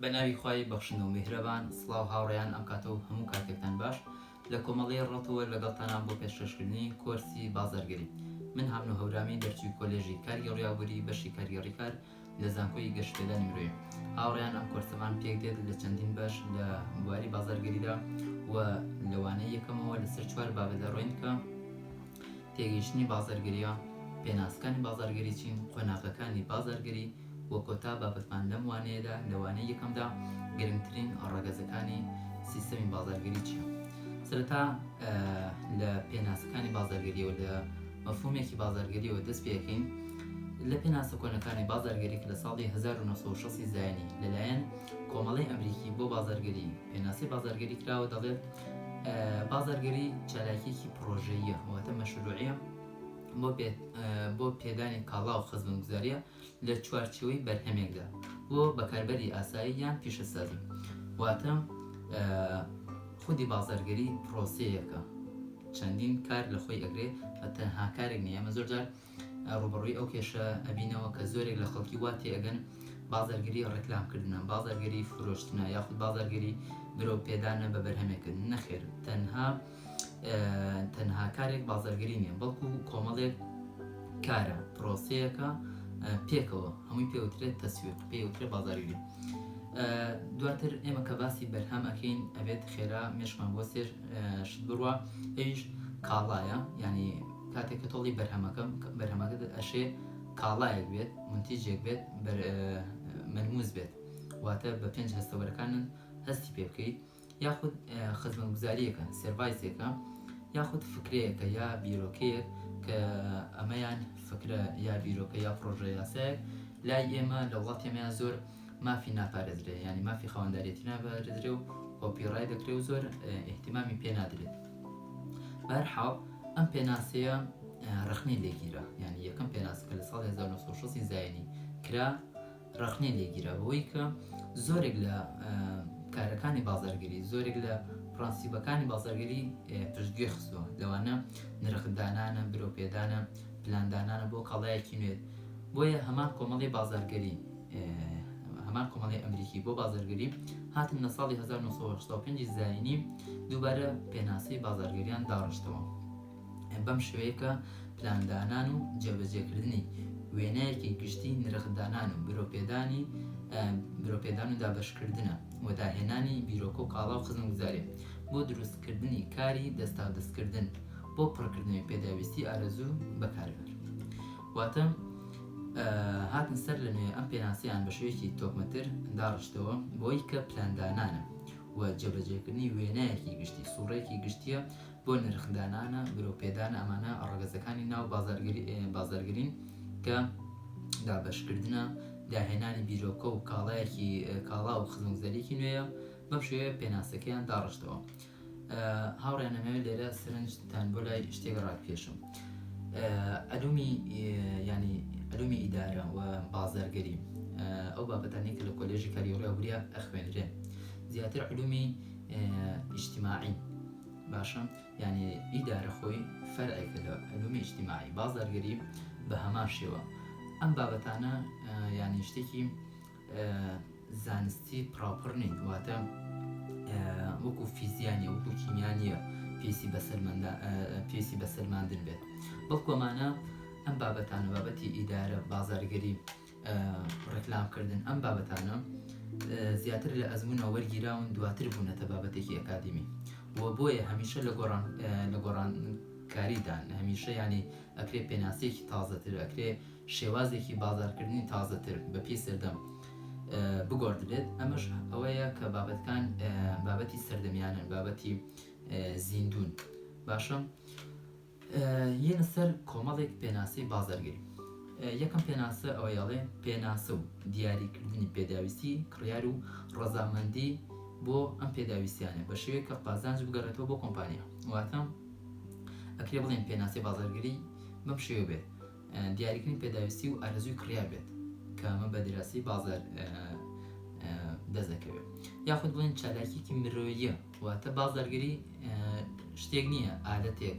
بەناوی خوای بەخشندە و میهرەبان. سڵاو هاوڕێیان، ئەم کاتە و هەموو کاتێکتان باش. لە کۆمەڵەی ڕەتەوە لەگەڵتانان بۆ پێشکەشکردنی کۆرسی بازرگەری. من هامن و هەورامی دەرچووی کۆلێژی کارگەڕی یاوبووری بەشی کارگەڕی کار لە زانکۆی گەشتپێدانی مرۆیی. هاوڕێیان، ئەم کۆرسەمان پێک دێت لە چەندین بەش لە بواری بازرگەریدا و لەوانەیە یەکەمەوە لەسەر 4 بابەتە ڕۆین کە تێگەیشتنی بازرگەریە، پێناسەکانی بازرگەری چین، قۆناغەکانی بازرگەری وە کۆتا بابەتمان لەم وانەیەدا لەوانەیە یەکەمدا گرنگترین ڕەگەزەکانی سیستەمی بازرگەری چیە. سەرەتا لە پێناسەکانی بازرگەریەوە لە مەفهومێکی بازرگەریەوە دەست پێکەین. لە پێناسە کۆنەکانی بازرگەری کە لە ساڵی 1960 زایانی لەلایەن کۆمەڵەی ئەمریکی بۆ بازرگەری پێناسی بازرگەری کراوە. دەڵێت بازرگەری چالاکیەکی پرۆژەیە، واتە مەشروعیە بۆ پێدانی کاڵا و خزمەتگوزاریە لە چوارچێوەی بەرهەمێکدا بۆ بەکاربەری ئاسایی یان پیشەسازی. واتە خودی بازرگەری پرۆسەیەکە، چەندین کار لە خۆی ئەگرێ، تەنها کارێک نییە. ئەمە زۆرجار ڕوبەڕووی ئەو کێشە ئەبینەوە کە زۆرێک لە خەڵکی وا تێئەگەن بازرگەری ڕێکلامکردنە، بازرگەری فرۆشتنە یاخود بازرگەری درۆ پێدانە بە بەرهەمێکردن. نەخێر، تەنها کارێک بازرگەری نییە، بەڵکو کۆمەڵێک کارە، پرۆسەیەکە پێکەوە هەمووی پێوترێت تەسویق، پێوترێت بازرگەری. دواتر ئێمە کە باسی بەرهەم ئەکەین ئەبێت خێرا مێشمان بۆ سێر شت بڕوە. ئەویش کاڵایە، ینی کاتێک کە تۆڵی بەرهەمەکە ئەشێ کاڵایەک بێت، منتیجێک بێت، مەلموس بێت، واتە بە 5 هەستەوەرەکانن هەستی پێ بکەیت، یاخود خزمەتگوزاریەکە، سێرڤایسێکە، یاخود فکرەیەکە یا بیرۆکەیەک کە ئەمەیان فکرە یا بیرۆکە یا پرۆژە یاسایەک لای ئێمە لە وڵاتی ئێمەیان زۆر مافی ناپارێزرێ، ینی مافی خاوەنداریەتی ناپارێزرێ و کۆپیڕای دەکرێ و زۆر ئیحتیمامی پێ نادرێت. بەهەرحاڵ ئەم پێناسەیە ڕخنەی لێگیرە، ینی یەکەم پێناسەکە لە ساڵی 1960 زایانی کرا، ڕخنەی لێگیرە بەوەی کە زۆرێک لە کارەکانی بازرگەری، زۆرێک لە پرەنسیبەکانی بازرگەری پشتگوێ خستووە. لەوانە نرخدانانە، برۆپێدانە، پلاندانانە بۆ کاڵایەکی نوێت. بۆیە هەمان کۆمەڵی بازرگەری، هەمان کۆمەڵی ئەمریکی بۆ بازرگەری هاتن لە ساڵی 1985 زایانی دووبارە پێناسەی بازرگەریان داڕشتەوە. بەم شێوەیە پلاندانان و جێبەجێکردنی وێنەیەکی گشتی نرخدانان و برۆپێدان و دابەشکردنە و داهێنانی بیرۆکە و کاڵا و خزمەتگوزاری بۆ دروستکردنی کاری دەستاودەستکردن بۆ پڕکردنەوەی پێداویستی ئارەزوو بەکاربەر. واتە هاتن سەر لە نوێ ئەم پێناسەیان بە شێوەیەکی تۆکمەتر داڕشتەوە بۆی کە پلاندانانە و جێبەجێکردنی وێنەیەکی گشتی، سوڕێکی گشتیە بۆ نرخدانانە، برۆپێدانە، ئەمانە ڕەگەزەکانی ناو بازرگەرین کە دابەشکردنە، داهێنانی بیرۆکە و کاڵا و خزمەتگوزاریەکی نوێیە. بەم شێوەیە پێناسەکەیان داڕشتەوە. هاوڕێیان، ئەمەوێت لێرە سەرنجتان بۆ لای شتێک ڕاکێشم. ئەلومی ئیدارە و بازرگەری ئەو بابەتانی کە لە کۆلێژی کاریگەڕی یاوبووریە ئەخوێنرێ، زیاتر علومی ئیجتیماعی باشە، ینی ئیدارە خۆی فەرعێکە لە علومی ئیجتیماعی. بازرگەری بە هەمان شێوە. ئەم بابەتانە ینی شتێکی زانستی پراپڕ نین، واتە وەکو فیزیانیە، وەکو کیمیانیە پێویستی بە سەرماندن بێت، بەڵکو ئەمانە ئەم بابەتانە، بابەتی ئیدارە، بازرگەری، ڕێکلامکردن، ئەم بابەتانە زیاتر لە ئەزموونەوە وەرگیراون، دواتر بوونەتە بابەتێکی ئەکادمی و بۆیە هەمیشە لە گۆڕانکاریدان هەمیشە ینی ئەکرێ پێناسەیەکی تازەتر، ئەکرێ شێوازێکی بازارکردنی تازەتر بە پێی سەردەم بگۆڕدرێت. ئەمەش ئەوەیە کە بابەتەکان بابەتی سەردەمیانن، بابەتی زیندون. باشە، یەنە سەر کۆمەڵێک پێناسەی بازرگەری. یەکەم پێناسە ئەوەیەڵێ پێناسە و دیاریکردنی پێداویستی، کڕیار و ڕەزامەندی بۆ ئەم پێداویستیانە بە شێوەیە کە قازانج بگەڕێتەوە بۆ کۆمپانیا. واتە ئەکرێ بڵێن پێناسەی بازرگەری بەم شێوە بێت، دیاریکردنی پێداویستی و ئارەزووی کڕیار بێت کە ئەمە بە دراسی بازار دەست دەکەوێت. یاخود بڵێن چالاکیەکی مرۆییە، واتە بازرگەری شتێک نییە ئالەتێک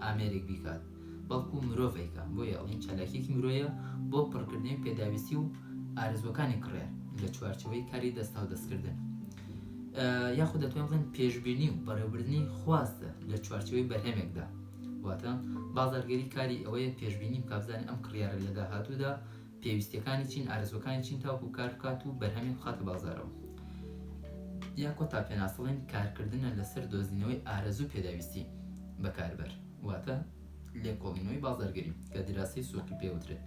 ئامێرێک بیکات، بەڵکو مرۆڤێکە. بۆیە ئەڵێن چالاکیەکی مرۆیە بۆ پڕکردنەوەی پێداویستی و ئارەزوەکانی کڕیار لە چوارچەوەی کاری دەستا و دەستکردن یاخود دەتوانین بڵێن پێشبینی و بەڕێوەبردننی خواستە لە چوارچەوەی بەرهەمێکدا واتە بازاڕگەری کاری ئەوەیە پێشبینی بکابزانانی ئەم کڕیارە لە داهاتوودا پێویستیەکانی چین ئارەزوەکانی چین تاوکو کار بکات و بەرهەمێک بخاتە بازارەوە یا کۆتا پێناسەڵێن کارکردنە لەسەر دۆزینەوەی ئارەزوو پێداویستی بە کاربەر واتە لێکۆڵینەوەی بازاڕگەری کە دیراسی سووقی پێوترێت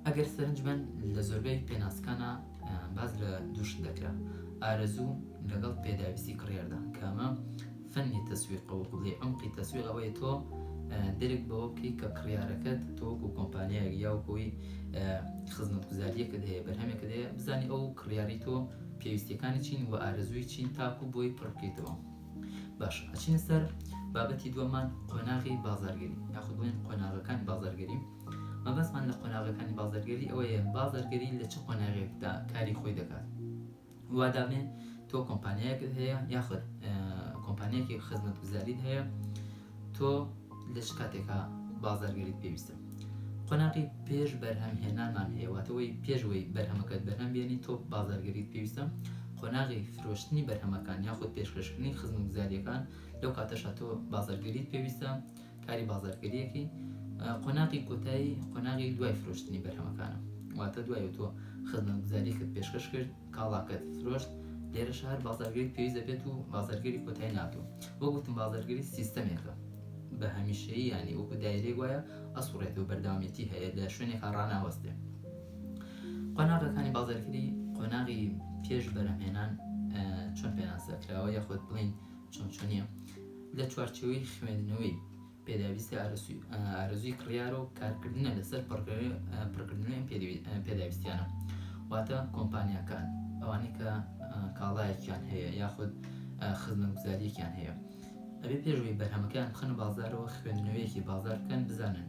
ئەگەر سەرنجبەن لە زۆربەی پێناسەکانە باز لە دووش دەکرا ئارەزوو لەگەڵ پێداویستی کڕیاردا کامە فەنی تەسویقەوە بڵێ ئەمقی تەسویق ئەوەیە تۆ درێک بەوە بکەی کە کڕیارەکەت تۆوەکو کۆمپانیایەک یاوکۆی خزمەتگوزاریەکەت هەیە بەرهەمێکت هەیە بزانی ئەو کڕیاری تۆ پێویستیەکانی چین و ئارەزووی چین تاکو بۆی پڕ بکەیتەوە باش ئەچینە سەر بابەتی دووەمان قۆناغی بازاڕگەری یاخود بڵێن قۆناغەکانی بازاڕگەری مەبەستمان لە قۆناغەکانی بازاڕگەری ئەوەیە بازاڕگەری لە چه قۆناغێکدا کاری خۆی دەکات وادامێ تۆ کۆمپانیایەکت هەیە یاخود کۆمپانیایەکی خزمەتگوزاریت هەیە تۆ لە چ کاتێکا بازاڕگەریت پێویستە قۆناغی پێش بەرهەمهێنانمان هەیە واتەوەی پێشەوەی بەرهەمەکەت بەرهەم بێنی تۆ بازاڕگەریت پێویستە قۆناغی فرۆشتنی بەرهەمەکان یاخود پێشکەشکردنی خزمەتگوزاریەکان لەو کاتەشە تۆ بازاڕگەریت پێویستە کاری بازاڕگەریەکی قۆناغی کۆتایی قۆناغی دوای فرۆشتنی بەرهەمەکانە واتە دوای تۆ خزمەتگوزاریەکەت پێشکەش کرد کاڵاکەت فرۆشت لێرە شار بازاڕگەری پێویست دەبێت و بازاڕگەری کۆتایی ناتوە بۆ گوتم بازاڕگەری سیستەمێکە بە هەمیشەیی ینی وەکو دایرەیەک وایە ئەسوڕێت و بەردەوامیەتی هەیە لە شوێنێکا ڕاناوەستێ قۆناغەکانی بازاڕگەری قۆناغی پێش بەرهەمهێنان چۆن پێناسەکراوە یاخود بڵین چۆنیە لە چوارچەوەی خوێندنەوەی پێداویستی ئارەزووی کڕیارە و کارکردنە لەسەر پڕکردنەوەی پێداویستیانە واتە کۆمپانیاکان ئەوانەی کە کاڵایەکیان هەیە یاخود خزمەتگوزاریەکیان هەیە ئەبێ پێشوەی بەرهەمەکان بخەنە بازارەوە خوێندنەوەیەکی بازار بکەن بزانن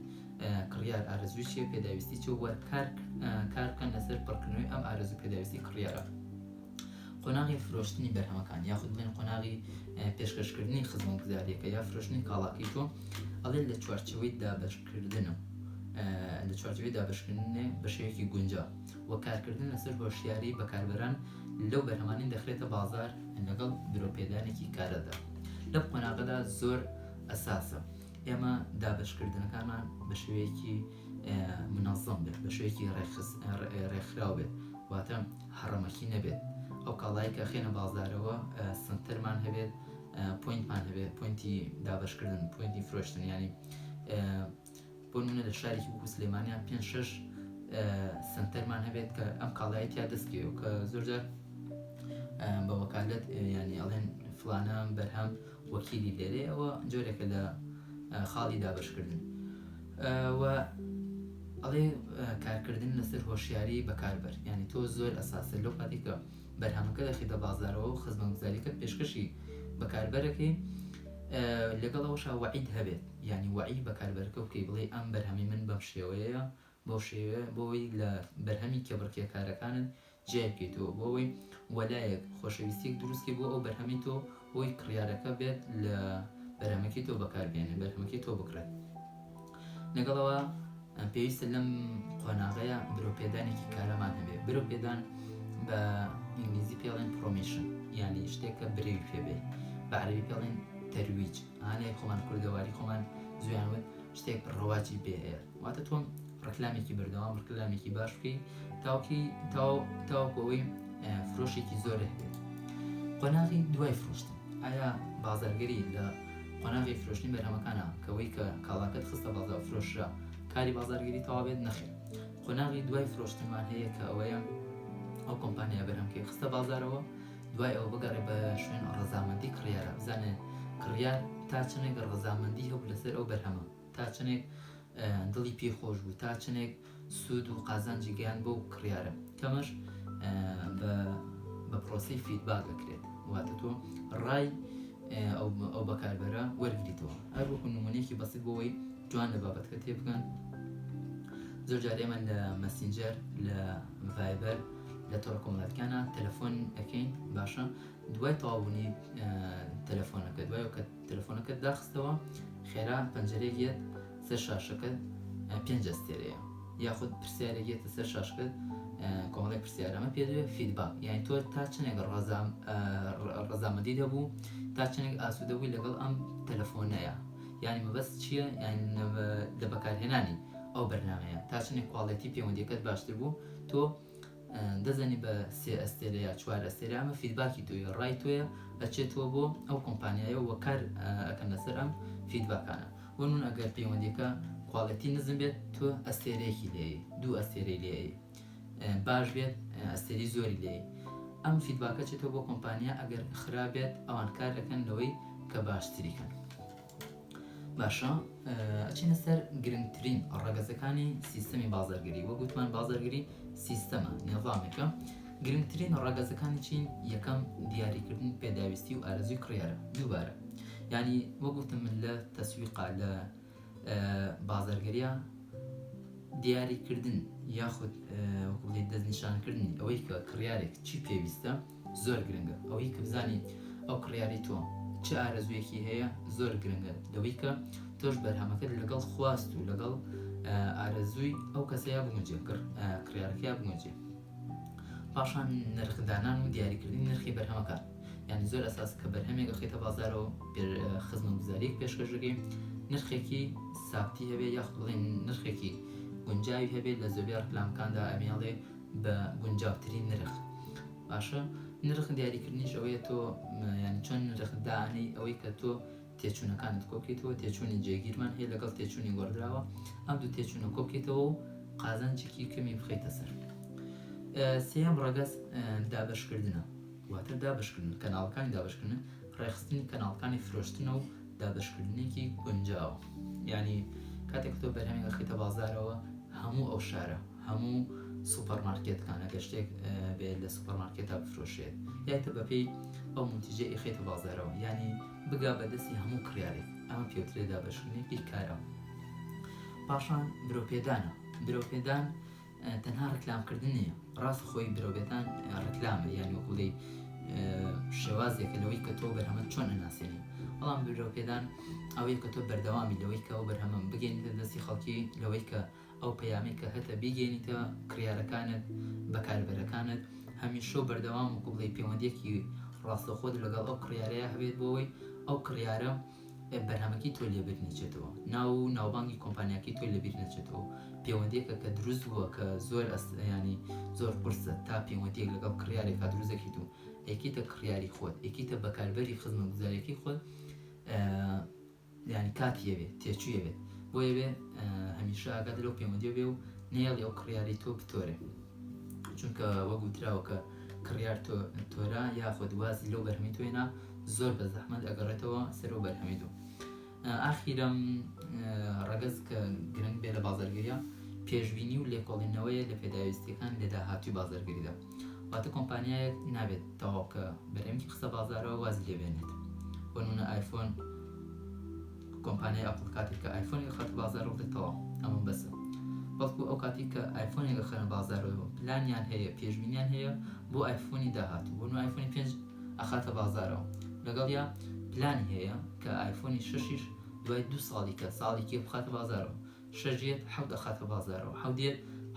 کڕیار ئارەزووی چیە پێداویستی چی وە کار بکەن لەسەر پڕکردنەوەی ئەم ئارەزوو پێداویستی کڕیارە قۆناغی فرۆشتنی بەرهەمەکان یاخود بڵێن قۆناغی پێشکەشکردنی خزمەتگوزاریەکە یا فرۆشتنی کاڵاکەی تۆ ئەڵێ لە چوارچەوەی دابەشکردنە لە چوارچەوەی دابەشکردنێ بە شێوەیەکی گونجا و کارکردن لەسەر هۆشیاری بەکاربەران لەو بەرهەمانی دەخرێتە بازار لەگەڵ درۆپێدانێکی کارەدا لەم قۆناغەدا زۆر ئەساسە ئێمە دابەشکردنەکانمان بە شێوەیەکی منەظەم بێت بە شێوەیەکی ڕێکخراو بێت واتە هەڕەمەکی نەبێت ئەو کاڵایی کە خێنە بازارەوە سنتەرمان هەبێت پوینتمان هەبێت پوینتی دابەشکردن پوینتی فرۆشتن ینی بۆ نمونە لە شارێکی بوو سلێمانیان 5-6 سنتەرمان هەبێت کە ئەم کاڵایی تیا دەستکەوێت کە زۆرجار بە وەکالەت ینی ئەڵێن فلانە بەرهەم وەکیلی لێرێ ئەوە جۆرێکە لە خاڵی دابەشکردن و ئەڵێ کارکردن لەسەر هۆشیاری بەکاربەر ینی تۆ زۆر ئەساسە لەو کاتی کە بەرهەمەکە دەخیتە بازارەوە و خزمەتگوزاریەکەت پێشکەشی بەکاربەرەکەی لەگەڵەوەشا وعید هەبێت ینی وعی بەکاربەرەکە بکەی بڵێ ئەم بەرهەمی من بەم شێوەیە بۆ شێوە بۆی لە بەرهەمی کێبڕکێکارەکانت جێ بکەیتەوە بۆەوەی وەلایەک خۆشەویستیەک دروستکەی بۆ ئەو بەرهەمی تۆ بۆی کڕیارەکە بێت لە بەرهەمەکەی تۆ بەکاربێنێ بەرهەمەکەی تۆ بکرێت لەگەڵەوە پێویستە لەم قۆناغەیە برۆپێدانێکی کارەمان هەبێت برۆپێدان بە ئینگلیزی پێڵێن پرۆمیشن ینی شتێککە برێوی پێبێ بە عەرەبی پێڵێن تەرویج ئانەیە خۆمان کوردەواری خۆمان زویانوت شتێک ڕەواجی بێ هەیە واتە تۆم ڕکلامێکی بەردەوام ڕکلامێکی باش بکەی تاوەکەوەی فرۆشێکی زۆر هەبێت قۆناغی دوای فرۆشتن ئایا بازاڕگەری لە قۆناغی فرۆشتنی بەرهەمەکانە کەوەی کە کاڵاکەت خستە بازار فرۆشرا کاری بازاڕگەری تەوا بێت نەخێت قۆناغی دوای فرۆشتنمان هەیە کە ئەوەیە ئەو کۆمپانیا بەرهەمکەی خستە بازارەوە دوای ئەوە بگەڕێ بە شوێن ڕەزامەندی کڕیارە بزانێ کڕیار تا چنێک ڕەزامەندی هەبوو لەسەر ئەو بەرهەمە تا چنێک دڵی پێی خۆش بوو تا چنێک سوود و قازانجی گەیان بۆ کڕیارە کەمەش بە پرۆسی فیدباک دەکرێت واتە تۆ ڕای ئەو بەکاربەرە وەرگریتەوە هەر وەکو نمونەیەکی بەسیط بۆەوەی جوان لە بابەتەکە تێبگەن زۆر جار ئێمە لە مەسینجەر لە ڤایبەر لە تۆڕە کۆمەڵایەتیەکانە تەلەفۆن ئەەکەین باشە دوای تەواوبوونی تەلەفۆنەکە دوای کە تەلەفۆنەکەت داخستەوە خێرا پەنجەرەیەک سەر شاشەکەت 5 ئەستێرەیە یاخود پرسیارێک یێتە سەر شاشەکەت کۆمەڵێک پرسیار ئەمە پێدەوێت فیدباک، یعنی تۆ تا چنێک ڕەزامەندی دەبوو، تا چنێک ئاسوودە بووی لەگەڵ ئەم تەلەفۆنەیە، یعنی مەبەست چییە؟ یعنی لە بەکارهێنانی ئەو بەرنامەیە تا چنێک کواڵیتی پەیوەندیەکەت باشتر بوو، تۆ دەزانی بە 3 ئەستێرە یا 4 ئەستێرە ئەمە فیدباکی تۆیە، ڕای تۆیە ئەچێتەوە بۆ ئەو کۆمپانیایە وە کار ئەکەن لەسەر ئەم فیدباکانە. بۆ نمونە ئەگەر پەیوەندیەکە کواڵیتی نزم بێت، تۆ ئەستێرەیەکی لێیە، 2 ئەستێرەی لێیە، باش بێت ئەستێری زۆری لێیە. ئەم فیدباکە چێتەوە بۆ کۆمپانیا، ئەگەر خراپێت ئەوان کار دەکەن لەوەی کە باشتریکەن. باشە، ئەچینە سەر گرنگترین ڕەگەزەکانی سیستەمی بازاڕگەری. وە گوتمان بازاڕگەری سیستەمە، نێظامێکە. گرنگترین ڕەگەزەکانی چین؟ یەکەم دیاریکردن پێداویستی و ئارەزوی کڕیارە. دووبارە یعنی وە گوتم من لە تەسویقا لە بازاڕگەریە دیاریکردن یاخود وەکوڵی دەستنیشانکردنی ئەوەی کە کڕیارێک چی پێویستە زۆر گرنگە. ئەوەی کە بزانی ئەو کڕیاری تۆ چه ئارەزوویەکی هەیە زۆر گرنگە، لەوەی کە تۆش بەرهەمەکەت لەگەڵ خواست و لەگەڵ ئارەزووی ئەو کەسەیە بگونجێ، کڕیارەکەیە بگونجێ. پاشان نرخدانان و دیاریکردنی نرخی بەرهەمەکان، یعنی زۆر ئەساس کە بەرهەمێک خێتە بازارەوە خزمەتگوزاریەک پێشکەشەکەی نرخێکی سابتی هەبێ، یاخ بڵێن نرخێکی گونجاوی هەبێت لە زۆربەی ڕکلامەکاندا ئەمێڵێ بە گونجاوترین نرخ. باشە، نرخ دیاریکردنیش ئەوەیە تۆ ینی چۆن نرخدانەی ئەوەی کە تۆ تێچوونەکانت کۆبکەیتەوە، تێچوونی جێگیرمان هەیە لەگەڵ تێچوونی گۆڕراوە، ئەم دوو تێچوونە کۆبکەیتەوە و قازانجێکی کەمی بخەیتە سەر. سێەم ڕەگەز دابەشکردنە، واتە دابەشکردن، کەناڵەکانی دابەشکردن، ڕێخستنی کەناڵەکانی فرۆشتنە و دابەشکردنێکی گونجاوە. یعنی کاتێک تۆ بەرهەمێک خێتە بازارەوە، هەموو ئەو شارە، هەموو سوپەرمارکێتەکان ئەگەر شتێک بێت لە سوپەرمارکێتا بفرۆشێت، یاتە بەپێی ئەو منتیجە ئیخێتە بازارەوە، یعنی بگا بەدەستی هەموو کڕیارێک. ئەمە پێوترێ دابەشکردنێکی کارە. پاشان برۆپێدانە. برۆپێدان تەنها ڕکلامکردن نییە، ڕاست خۆی برۆبێتان ڕکلامە، یعنی وەکوڵی شێوازێکە لەوەی کە تۆ بەرهەمەت چۆن ئەناسێنی. بەڵام برۆپێدان ئەوەیە کە تۆ بەردەوامی لەوەی کە ئەو بەرهەمە بگەینیتە دەستی خەڵکی، لەوەی کە ئەو پەیامی کە هەتە بیگەینیتە کڕیارەکانت، بەکاربەرەکانت، هەمیشە بەردەوام وەکو بڵێ پەیوەندیەکی ڕاستەخۆت لەگەڵ ئەو کڕیارەیە هەبێت بۆەوەی ئەو کڕیارە بەرهەمەکی تۆ لێبیر نەچێتەوە، ناوبانگی کۆمپانیاکی تۆ لێبیر نەچێتەوە. پەیوەندیەکە کە دروست بووە کە زۆر ینی زۆر قورسە، تا پەیوەندیەک لەگەڵ کڕیارێک دروستەکەیت و ئەیکیتە کڕیاری خۆت، ئەیکیتە بەکاربەری خزمەتگوزاریەکەی خۆت، ینی کاتیەوێت تێچوویەوێت، بۆیەوێ هەمیشە ئاگات لەو پەیوەندیە بێ و نێڵی ئەو کڕیاری تۆ بتۆرێ، چونکە وەگوتراوە کە کڕیار تۆرە یاخود وازی لەو بەرهەمی تۆینا زۆر بە زەحمەت ئەگەڕێتەوە سەرەوە بەرهەمی تۆ. ئاخیرەم ڕەگەز کە گرنگ بێ لە بازاڕگەریە، پێشبینی و لێکۆڵینەوەیە لە پێداویستیەکان لە داهاتووی بازاڕگەریدا. واتە کۆمپانیایەک نابێت تەواو کە بەرهەمێکی خستە بازارەوە وازی لێبێنێت. بۆ نمونە ئایفۆن، کۆمپانیای ئەپڵ کاتێک کە ئایفۆنێک خاتە بازارەوە بڵێتەوە ئەمە بەسە، بەڵکو ئەو کاتی کە ئایفۆنێک خەنە بازارەوە پلانیان هەیە، پێشبینیان هەیە بۆ ئایفۆنی داهاتوو، بۆ نمونە ئایفۆنی 5 ئەخاتە بازارەوە، لەگەڵ یا پلانی هەیە کە ئایفۆنی 6 دوای 2 ساڵی کە ساڵێکی بخاتە بازارەوە، 6 7 ئەخاتە بازارەوە،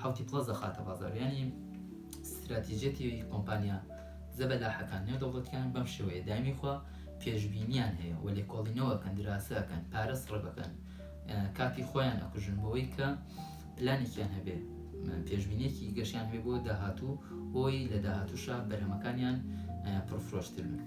7 پلس ئەخاتە بازارەوە. یعنی استراتیژێتی کۆمپانیا زەبەلاحەکان نێو دەوڵەتیان بەم شێوەیە دایمی خوا پێشبینیان هەیە و لێکۆڵینەوەکەن، دراسەکەن، پارەست ڕێبەکەن، کاتی خۆیان ئەکوژن بۆەوەی کە پلانێکیان هەبێ، پێشبینیەکی گەشتیان هەبێ بۆ داهاتوو، بۆی لە داهاتووشە بەرهەمەکانیان پڕفرۆشتر بن.